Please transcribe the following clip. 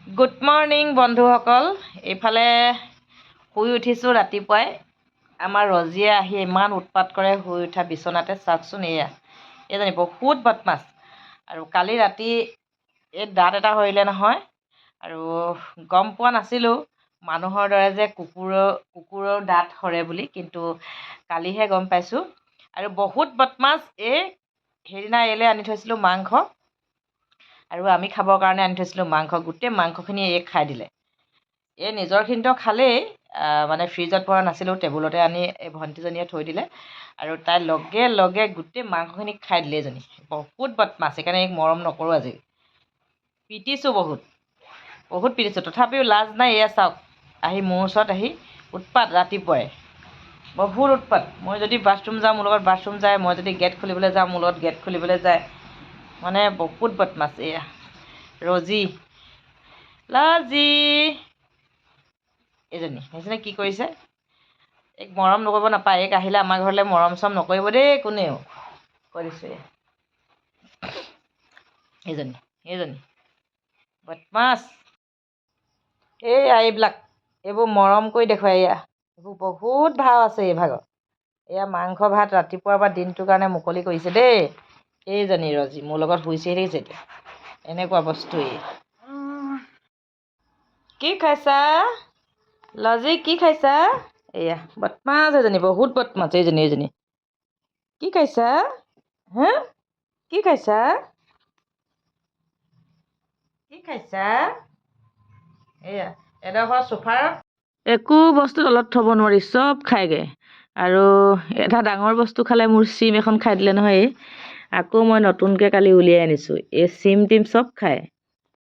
Good morning বন্ধুসকল। এইফালে শুই উঠিছোঁ ৰাতিপুৱাই। আমাৰ ৰজিয়ে আহি ইমান উৎপাত কৰে শুই উঠা বিচনাতে। চাওকচোন, এইজনী বহুত বদমাছ। আৰু কালি ৰাতি এই দাঁত এটা সৰিলে নহয়, আৰু গম পোৱা নাছিলোঁ মানুহৰ দৰে যে কুকুৰৰ দাঁত সৰে বুলি, কিন্তু কালিহে গম পাইছোঁ। আৰু বহুত বদমাছ। সেইদিনা এইলৈ আনি থৈছিলোঁ মাংস, আৰু আমি খাবৰ কাৰণে আনি থৈছিলোঁ মাংস। গোটেই মাংসখিনি খাই দিলে। নিজৰখিনিতো খালেই, মানে ফ্ৰিজত ভৰা নাছিলোঁ, টেবুলতে আনি এই ভণ্টিজনীয়ে থৈ দিলে, আৰু তাই লগে লগে গোটেই মাংসখিনি খাই দিলে। এইজনী বহুত বদমাছ, সেইকাৰণে মৰম নকৰোঁ। আজি পিটিছোঁ, বহুত পিটিছোঁ, তথাপিও লাজ নাই। চাওক, আহি মোৰ ওচৰত আহি উৎপাত। ৰাতিপুৱাই বহুত উৎপাত। মই যদি বাথৰুম যাওঁ, মোৰ লগত বাথৰুম যায়। মই যদি গেট খুলিবলৈ যাওঁ, মোৰ লগত গেট খুলিবলৈ যায়। মানে বহুত বদমাছ। ৰজি, লাজি, এইজনী কি কৰিছে? মৰম নকৰিব নাপায়। আহিলে আমাৰ ঘৰলৈ মৰম চৰম নকৰিব দেই কোনেও, কৈ দিছোঁ। এইজনী বদমাছ। এইবোৰ মৰম কৰি দেখুৱাই। এইবোৰ বহুত ভাৱ আছে এইভাগৰ। মাংস ভাত ৰাতিপুৱাৰ পৰা দিনটোৰ কাৰণে মুকলি কৰিছে দেই। এইজনী ৰজি মোৰ লগত শুইছেহি, দেখিছে এতিয়া। এনেকুৱা বস্তু। কি খাইছা লজি? কি খাইছা? বদমাছ এজনী, বহুত বদমাছ। এইজনী কি খাইছা? হা, কি খাইছা? কি খাইছা? এডোখৰ চোফাৰ একো বস্তু তলত থ'ব নোৱাৰি, চব খায়গৈ। আৰু এটা ডাঙৰ বস্তু খালে, মোৰ চিম এখন খাই দিলে নহয়। আকৌ মই নতুনকৈ কালি উলিয়াই আনিছোঁ। চিম টিম চব খায়।